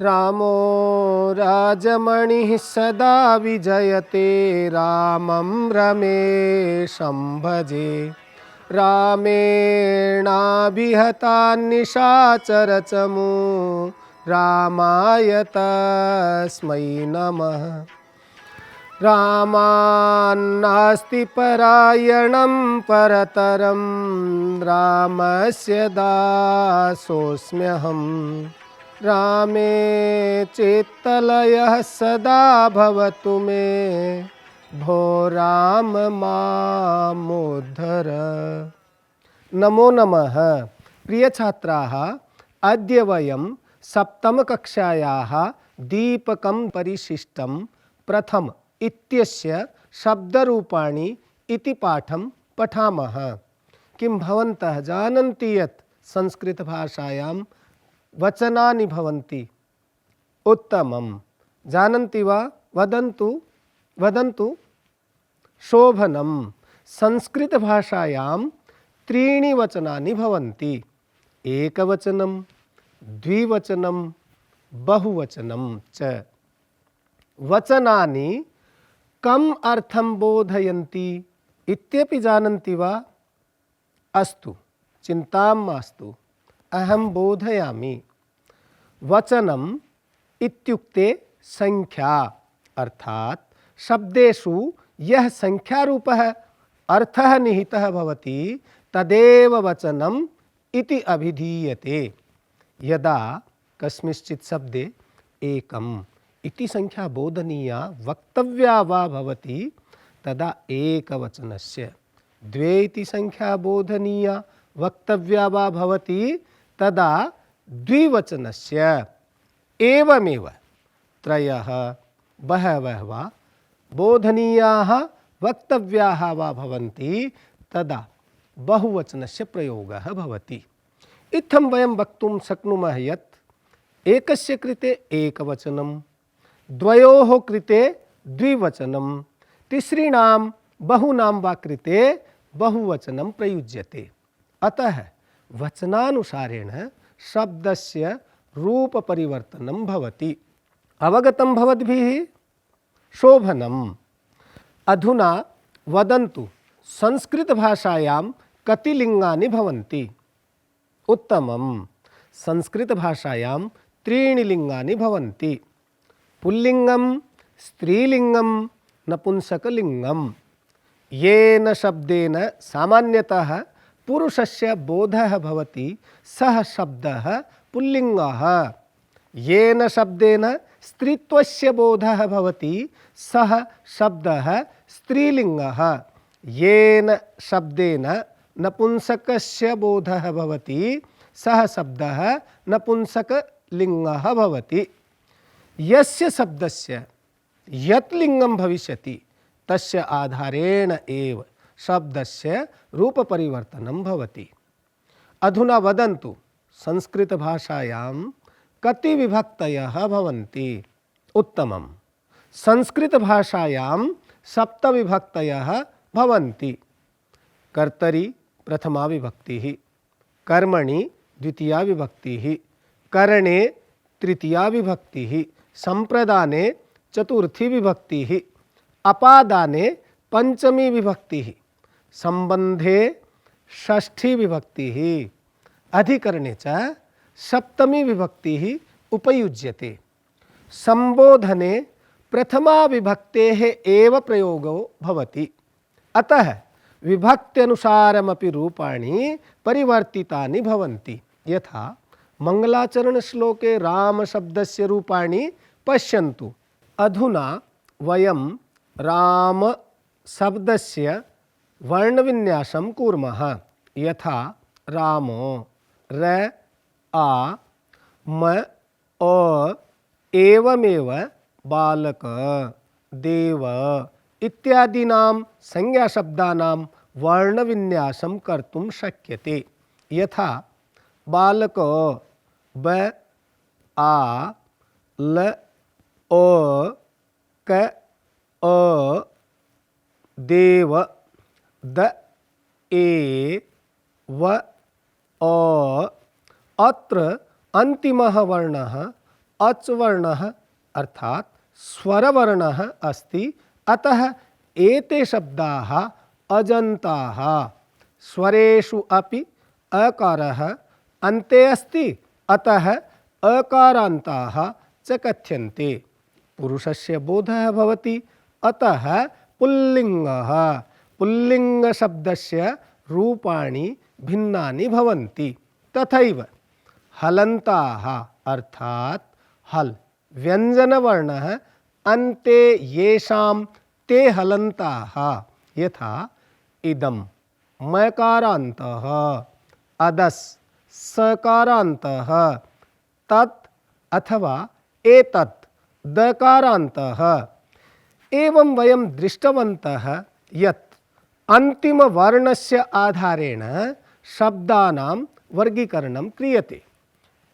रामो राजमणिः सदा विजयते रामं रमेशं भजे रामेणाभिहता निशाचरचमू रामाय तस्मै नमः रामान्नास्ति परायणं परतरं रामस्य दासोऽस्म्यहम् रामे चेत्तलयः सदा भवतु मे भो राम मामुद्धर। नमो नमः। प्रिय छात्राः, अद्य वयं सप्तमकक्षायाः दीपकं परिशिष्टं प्रथम इत्यस्य शब्दरूपाणि इति पाठं पठामः। किं भवन्तः जानन्ति यत् संस्कृतभाषायां वचनानि भवन्ति? उत्तमं। जानन्ति वा? वदन्तु वदन्तु। शोभनं। संस्कृतभाषायां त्रीणि वचनानि भवन्ति। एकवचनं, द्विवचनं, बहुवचनं च। वचनानि कम् अर्थं बोधयन्ति इत्यपि जानन्ति वा? अस्तु, चिन्तां मास्तु, अहं बोधयामि। वचनम् इत्युक्ते संख्या, अर्थात शब्देषु यः संख्यारूपः अर्थः निहितः भवति तदेव वचनम् इति अभिधीयते। यदा कस्मिंश्चित् शब्दे एकम् इति संख्या बोधनीया वक्तव्या वा भवति तदा एकवचनस्य, द्वे इति संख्या बोधनीया वक्तव्या वा भवति तदा द्विवचनस्य, एवमेव त्रयः बहवः वा बोधनीयाः वक्तव्याः वा भवन्ति तदा बहुवचनस्य प्रयोगः भवति। इत्थं वयं वक्तुं शक्नुमः यत् एकस्य कृते एकवचनं, द्वयोः कृते द्विवचनं, तिसॄणां बहूनां वा कृते बहुवचनं प्रयुज्यते। अतः वचनानुसारेण शब्दस्य रूपपरिवर्तनं भवति। अवगतं भवद्भिः? शोभनम्। अधुना वदन्तु, संस्कृतभाषायां कति लिङ्गानि भवन्ति? उत्तमं। संस्कृतभाषायां त्रीणि लिङ्गानि भवन्ति। पुल्लिङ्गं, स्त्रीलिङ्गं, नपुंसकलिङ्गं। येन शब्देन सामान्यतः पुरुषस्य बोधः भवति सः शब्दः पुल्लिङ्गः। येन शब्देन स्त्रीत्वस्य बोधः भवति सः शब्दः स्त्रीलिङ्गः। येन शब्देन नपुंसकस्य बोधः भवति सः शब्दः नपुंसकलिङ्गः भवति। यस्य शब्दस्य यत् लिङ्गं भविष्यति तस्य आधारेण एव शब्दस्य रूपपरिवर्तनं भवति। अधुना वदन्तु, संस्कृतभाषायां कति विभक्तयः भवन्ति? उत्तमं। संस्कृतभाषायां सप्तविभक्तयः भवन्ति। कर्तरि प्रथमा विभक्तिः, कर्मणि द्वितीया विभक्तिः, करणे तृतीया विभक्तिः, संप्रदाने चतुर्थी विभक्तिः, अपादाने पंचमी विभक्तिः, संबंधे षष्ठी विभक्तिः, अधिकरणे च सप्तमी विभक्तिः उपयुज्यते। संबोधने प्रथमा विभक्तेः एव प्रयोगो भवति। अतः विभक्त्यनुसारमपि रूपाणि परिवर्तितानि भवन्ति। यथा मंगलाचरणश्लोके रामशब्दस्य रूपाणि पश्यन्तु। अधुना वयं रामशब्दस्य वर्णविन्यासं कुर्मः। यथा रामो, र, आ, म, अ, एवमेव बालक, देव इत्यादीनां संज्ञाशब्दानां वर्णविन्यासं कर्तुं शक्यते। यथा बालक ब, आ, ल, ओ, क, अ, देव द, ए, व, अ। अत्र अन्तिमः वर्णः अच वर्णः अर्थात स्वरवर्णः अस्ति, अतः एते शब्दाः अजन्ताः। स्वरेषु अपि अकारः अन्ते अस्ति, अतः अकारान्ताः च कथ्यन्ते। पुरुषस्य बोधः भवति, अतः पुल्लिङ्गः। पुल्लिङ्गशब्दस्य रूपाणि भिन्नानि भवन्ति। तथैव हलन्ताः अर्थात हल व्यञ्जनवर्णः अन्ते येषां ते हलन्ताः, यथा इदं मकारान्तः, अदस् सकारान्तः, तत् अथवा एतत् दकारान्तः। एवं वयं दृष्टवन्तः यत् अन्तिमवर्णस्य आधारेण शब्दानां वर्गीकरणं क्रियते।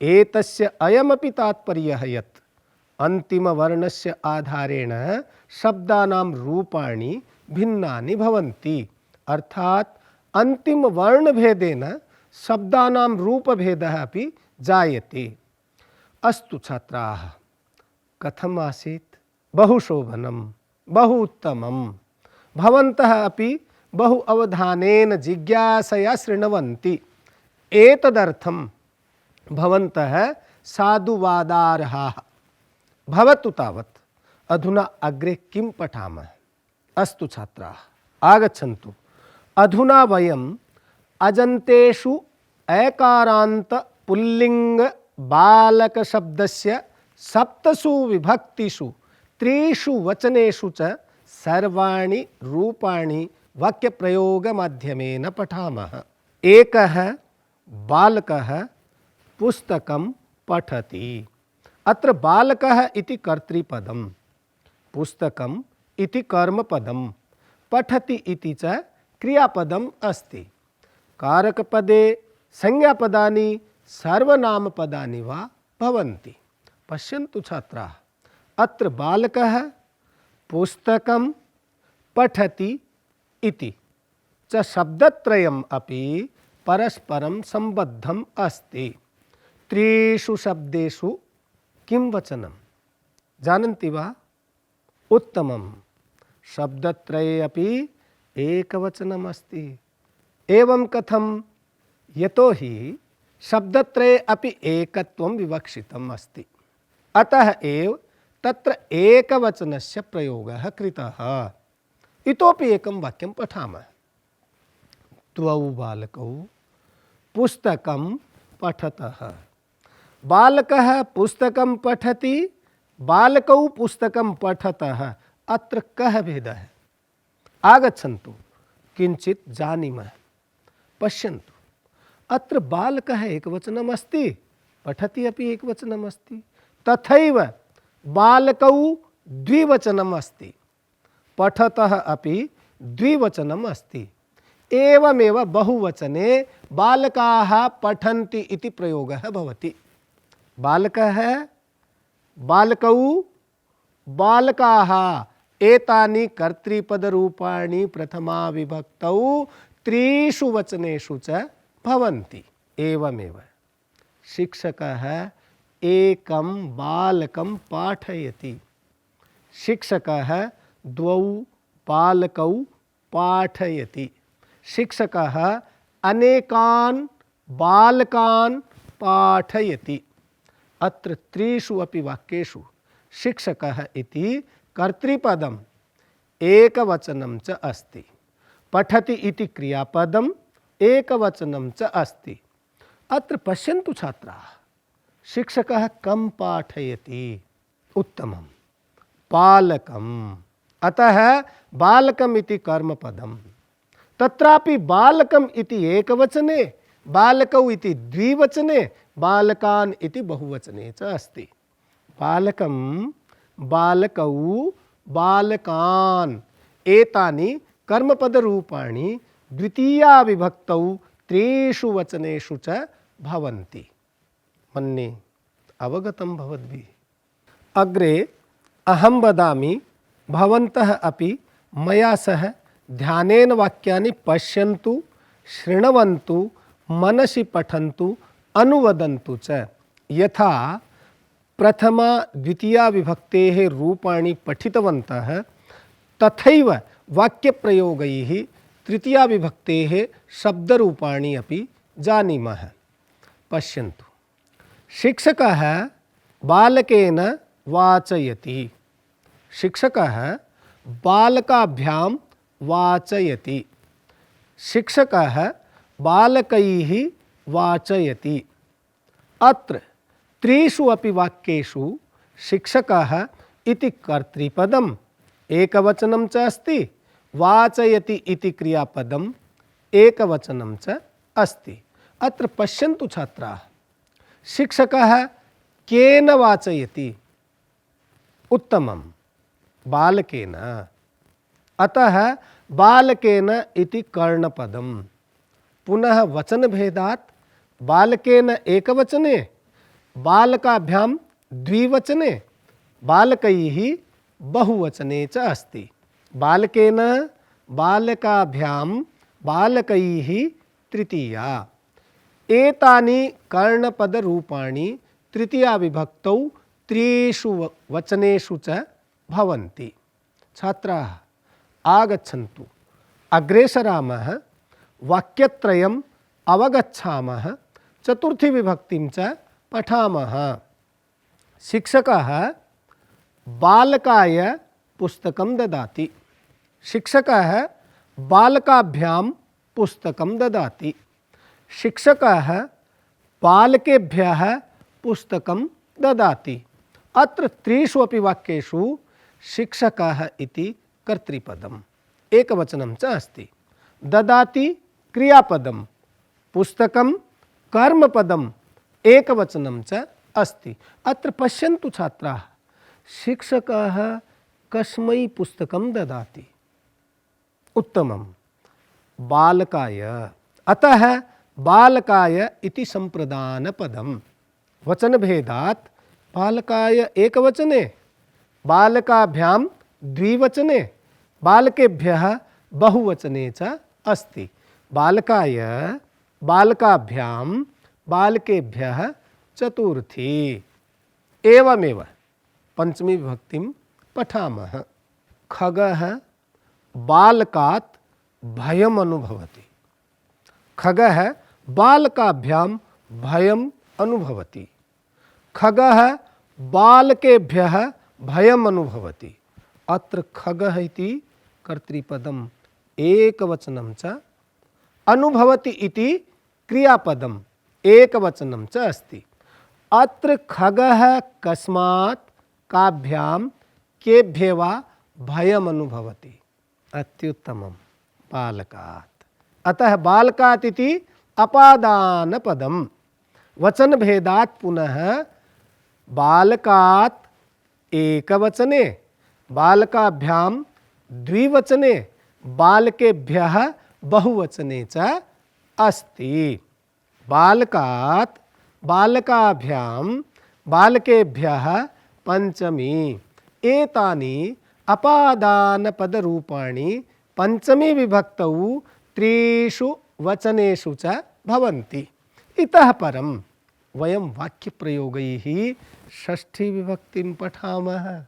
एतस्य अयमपि तात्पर्यः यत् अन्तिमवर्णस्य आधारेण शब्दानां रूपाणि भिन्नानि भवन्ति, अर्थात् अन्तिमवर्णभेदेन शब्दानां रूपभेदः अपि जायते। अस्तु छात्राः, कथम् आसीत्? बहु शोभनं, बहु उत्तमं। भवन्तः अपि बहु अवधानेन जिज्ञासया शृण्वन्ति। एतदर्थं भवन्तः साधुवादार्हाः। भवतु तावत्। अधुना अग्रे किं पठामः? अस्तु छात्राः, आगच्छन्तु। अधुना वयम् अजन्तेषु ऐकारान्त पुल्लिङ्ग बालकशब्दस्य सप्तसु विभक्तिषु त्रिषु वचनेषु च सर्वाणि रूपाणि वाक्यप्रयोगमाध्यमेन पठामः। एकः बालकः पुस्तकं पठति। अत्र बालकः इति कर्तृपदं, पुस्तकम् इति कर्मपदं, पठति इति च क्रियापदम् अस्ति। कारकपदे संज्ञापदानि सर्वनामपदानि वा भवन्ति। पश्यन्तु छात्राः, अत्र बालकः पुस्तकं पठति इति च शब्दत्रयम् अपि परस्परं सम्बद्धम् अस्ति। त्रिषु शब्देषु किं वचनं जानन्ति वा? उत्तमं। शब्दत्रये अपि एकवचनम् अस्ति। एवं कथं? यतोहि शब्दत्रये अपि एकत्वं विवक्षितम् अस्ति, अतः एव तत्र एकवचनस्य प्रयोगः कृतः। इतोपि एकं वाक्यं पठामः। द्वौ बालकौ पुस्तकं पठतः। बालकः पुस्तकं पठति, बालकौ पुस्तकं पठतः। अत्र कः भेदः? आगच्छन्तु किञ्चित् जानीमः। पश्यन्तु, अत्र बालकः एकवचनम् अस्ति, पठति अपि एकवचनम् अस्ति। तथैव बालकौ द्विवचनम् अस्ति, पठतः अपि द्विवचनम् अस्ति। एवमेव बहुवचने बालकाः पठन्ति इति प्रयोगः भवति। बालकः, बालकौ, बालकाः एतानि कर्तृपदरूपाणि प्रथमा विभक्तौ त्रिषु वचनेषु च भवन्ति। एवमेव शिक्षकः एकं बालकं पाठयति। शिक्षकः द्वौ बालकौ पाठयति। शिक्षकः अनेकान् बालकान् पाठयति। अत्र त्रिषु अपि वाक्येषु शिक्षकः इति कर्तृपदम् एकवचनं च अस्ति, पठति इति क्रियापदम् एकवचनं च अस्ति। अत्र पश्यन्तु छात्राः, शिक्षकः कं पाठयति? उत्तमं, बालकम्। अतः बालकम् इति कर्मपदम्। तत्रापि बालकम् इति एकवचने, बालकौ इति द्विवचने, बालकान् इति बहुवचने च अस्ति। बालकं, बालकौ, बालकान् एतानि कर्मपदरूपाणि द्वितीया विभक्तौ त्रिषु वचनेषु च भवन्ति। मन्ये अवगतं भवद्भिः। अग्रे अहं वदामि, भवन्तः अपि मया सह ध्यानेन वाक्यानि पश्यन्तु, शृण्वन्तु, मनसि पठन्तु, अनुवदन्तु च। यथा प्रथमा द्वितीया विभक्तेः रूपाणि पठितवन्तः तथैव वाक्यप्रयोगैः तृतीया विभक्तेः शब्दरूपाणि अपि जानीमः। पश्यन्तु, शिक्षकः बालकेन वाचयति, शिक्षकः बालकाभ्यां वाचयति, शिक्षकः बालकैः वाचयति। अत्र त्रिषु अपि वाक्येषु शिक्षकः इति कर्तृपदम् एकवचनं च अस्ति, वाचयति इति क्रियापदम् एकवचनं च अस्ति। अत्र पश्यन्तु छात्राः, शिक्षकः केन वाचयति? उत्तमं, बालकेन। अतः बालकेन इति कर्णपदम्। पुनः वचनभेदात् बालकेन एकवचने, बालकाभ्यां द्विवचने, बालकैः बहुवचने च अस्ति। बालकेन, बालकाभ्यां, बालकैः तृतीया। एतानि कर्णपदरूपाणि तृतीया विभक्तौ त्रिषु वचनेषु च भवन्ति। छात्राः आगच्छन्तु, अग्रे सरामः, वाक्यत्रयम् अवगच्छामः, चतुर्थी विभक्तिं च पठामः। शिक्षकः बालकाय पुस्तकं ददाति, शिक्षकः बालकाभ्यां पुस्तकं ददाति, शिक्षकः बालकेभ्यः पुस्तकं ददाति। अत्र त्रिषु अपि वाक्येषु शिक्षकः इति कर्तृपदम् एकवचनं च अस्ति, ददाति क्रियापदं, पुस्तकं कर्मपदम् एकवचनं च अस्ति। अत्र पश्यन्तु छात्राः, शिक्षकः कस्मै पुस्तकं ददाति? उत्तमं, बालकाय। अतः बालकाय इति संप्रदानपदम्। वचनभेदात् बालकाय एकवचने, बालकाभ्यां द्विवचने, बालकेभ्यः बहुवचने च अस्ति। बालकाय, बालकाभ्यां, बालकेभ्यः चतुर्थी। एवमेव पंचमी विभक्तिं पठामः। खगः बालकात् भयम् अनुभवति, खगः बालकाभ्यां भयम् अनुभवति, खगः बालकेभ्यः भयम् अनुभवति। अत्र खगः इति कर्तृपदम् एकवचनं च, अनुभवति इति क्रियापदम् एकवचनं च अस्ति। अत्र खगः कस्मात्, काभ्यां, केभ्यः वा भयम् अनुभवति? अत्युत्तमं, बालकात्। अतः बालकात् इति अपादानपदम्। वचनभेदात् पुनः बालकात् एकवचने, बालकाभ्यां द्विवचने, बालकेभ्यः बहुवचने च अस्ति। बालकात्, बालकाभ्यां, बालकेभ्यः पंचमी। एतानि अपादानपदरूपाणि पंचमी विभक्तौ त्रिषु वचनेषु च भवन्ति। इतः परं वयं वाक्यप्रयोगैः षष्ठी विभक्तिं पठामः।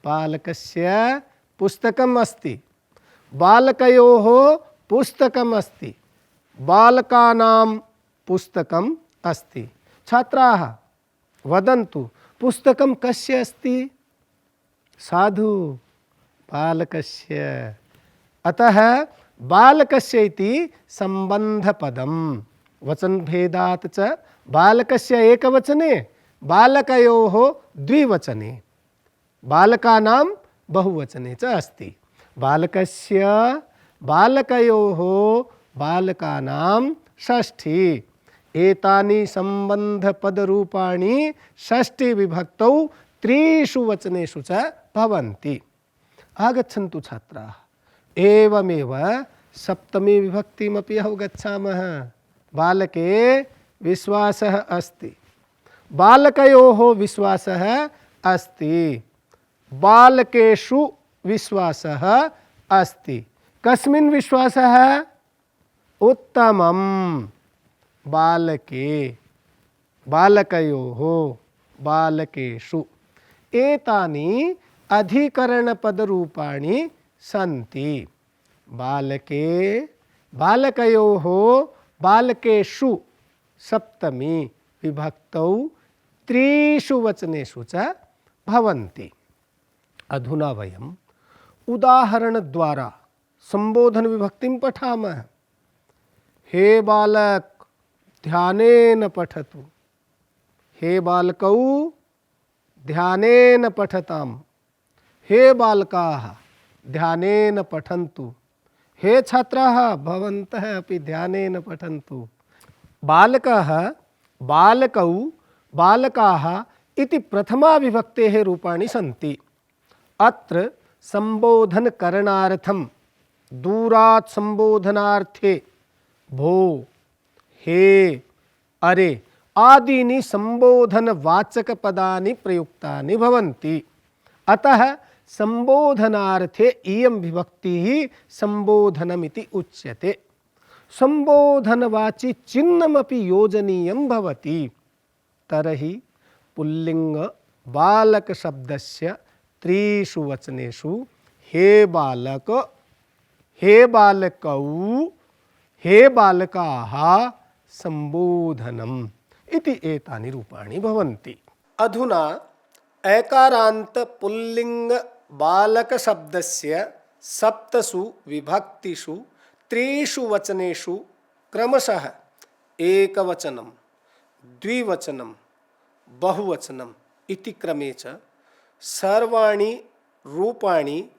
बालकस्य पुस्तकम् अस्ति, बालकयोः पुस्तकम् अस्ति, बालकानां पुस्तकम् अस्ति। छात्राः वदन्तु, पुस्तकं कस्य अस्ति? साधु, बालकस्य। अतः बालकस्य इति सम्बन्धपदम्। वचनभेदात् च बालकस्य एकवचने, बालकयोः द्विवचने, बालकानां बहुवचने च अस्ति। बालकस्य, बालकयोः, बालकानां षष्ठी। एतानि सम्बन्धपदरूपाणि षष्ठी विभक्तौ त्रिषु वचनेषु च भवन्ति। आगच्छन्तु छात्राः, एवमेव सप्तमी विभक्तिमपि अवगच्छामः। बालके विश्वासः अस्ति, बालकयोः विश्वासः अस्ति, बालकेषु विश्वासः अस्ति। कस्मिन् विश्वासः? उत्तमं, बालके, बालकयोः, बालकेषु एतानि अधिकरणपदरूपाणि सन्ति। बालके बालकयोः बालकेषु सप्तमी विभक्तौ त्रिषु वचनेषु च भवन्ति। अधुना वयम् उदाहरणद्वारा संबोधन विभक्तिं पठामः। हे बालक ध्यानेन पठतु, हे बालकौ ध्यानेन पठताम्, हे बालकाः ध्यानेन पठन्तु, हे छात्राः भवन्तः अपि ध्यानेन पठन्तु। बालकः बालकौ बालकाः इति प्रथमा विभक्तेः रूपाणि सन्ति। अत्र संबोधनकरणार्थं दूरात् संबोधनार्थे भो, हे, अरे आदीनि संबोधनवाचकपदानि प्रयुक्तानि भवन्ति। अतः संबोधनार्थे इयं विभक्तिः संबोधनमिति उच्यते। संबोधनवाची चिह्नमपि योजनीयं भवति। तर्हि पुल्लिंग बालक शब्दस्य त्रिषु वचनेषु हे बालक, हे बालकौ, हे बालकाः संबोधनम् इति एतानि रूपाणि भवन्ति। अधुना ऐकारान्त पुल्लिंग बालक शब्दस्य सप्तसु विभक्तिषु त्रिषु वचनेषु क्रमशः एकवचनं, द्विवचनं, बहुवचनम् इति क्रमे च सर्वाणि रूपाणि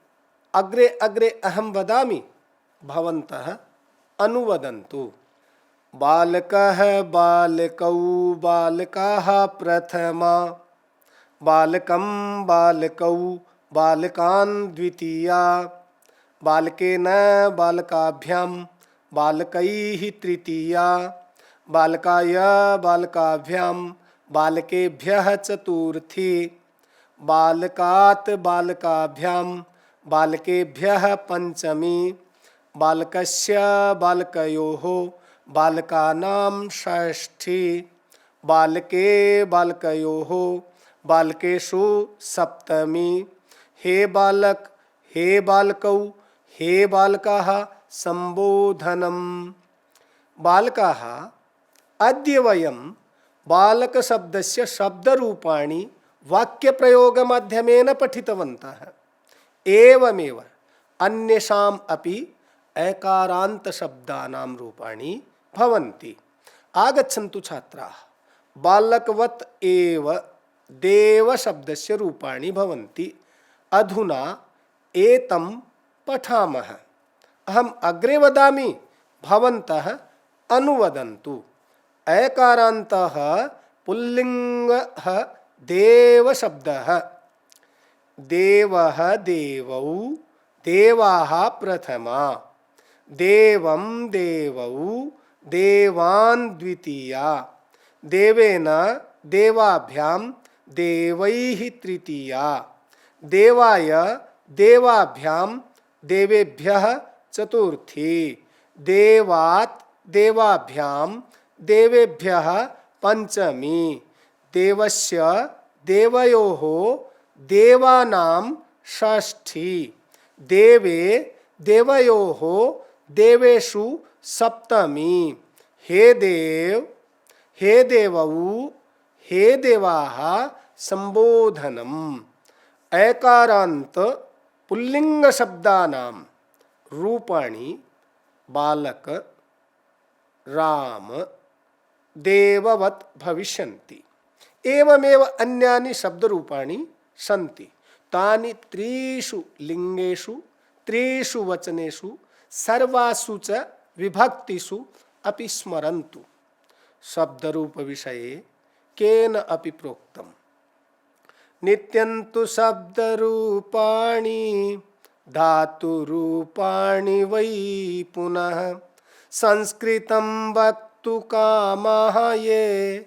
अग्रे अग्रे अहं वदामि, भवन्तः अनुवदन्तु। बालकः बालकौ बालकाः प्रथमा, बालकं बालकौ बालकान् द्वितीया, बालकेन बालकाभ्यां बालकैः तृतीया, बालकाय बालकाभ्यां बालकेभ्यः चतुर्थी, बालकात् बालकाभ्यां बालकेभ्यः पंचमी, बालकस्य बालकयोः बालकानां षष्ठी, बालके बालकयोः बालकेषु सप्तमी। हे बालक, हे बालकौ, हे बालकाः संबोधनम्। बालकाः अद्य वयं बालकशब्दस्य शब्दरूपाणि वाक्यप्रयोगमाध्यमेन पठितवन्तः। एवमेव अन्येषाम् अपि ऐकारान्तशब्दानां रूपाणि भवन्ति। आगच्छन्तु छात्राः, बालकवत् एव देवशब्दस्य रूपाणि भवन्ति। अधुना एतं पठामः। अहम् अग्रे वदामि, भवन्तः अनुवदन्तु। ऐकारान्तः पुल्लिङ्गः देवशब्दः। देवः देवौ, देवाः प्रथमा, देवं देवौ देवान् द्वितीया, देवेन देवाभ्यां देवैः तृतीया, देवाय देवाभ्यां देवेभ्यः चतुर्थी, देवात् देवाभ्यां देवेभ्यः पंचमी, देवस्य देवयोः देवानां षष्ठी, देवे देवयोः देवेषु सप्तमी। हे देव, हे देवौ, हे देवाः संबोधनम्। ऐकारान्त पुल्लिंग शब्दानां रूपाणि बालक, राम, देववत् भविष्यन्ति। एवमेव अन्यानि शब्दरूपाणि सन्ति। तानि त्रिषु लिंगेषु त्रिषु वचनेषु सर्वासु च विभक्तिषु अपि स्मरन्तु। शब्दरूप विषये केन अपि प्रोक्तम्, नित्यन्तु शब्दरूपाणि धातुरूपाणि वै पुनः, संस्कृतं वक्तु कामाः ये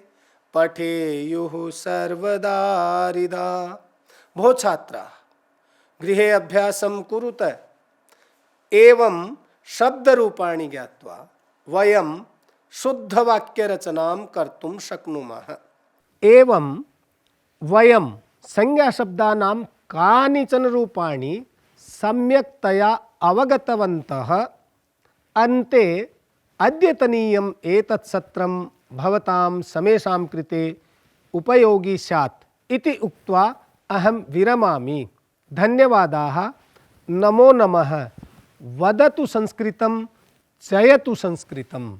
पठेयुः सर्वदारिदा। भो छात्राः, गृहे अभ्यासं कुरुत। एवं शब्दरूपाणि ज्ञात्वा वयं शुद्धवाक्यरचनां कर्तुं शक्नुमः। एवं वयं संज्ञाशब्दानां कानिचन रूपाणि सम्यक्तया अवगतवन्तः। अन्ते अद्यतनीयम् एतत् सत्रं भवतां समेषां कृते उपयोगी स्यात् इति उक्त्वा अहं विरमामि। धन्यवादाः। नमो नमः। वदतु संस्कृतं, जयतु संस्कृतम्।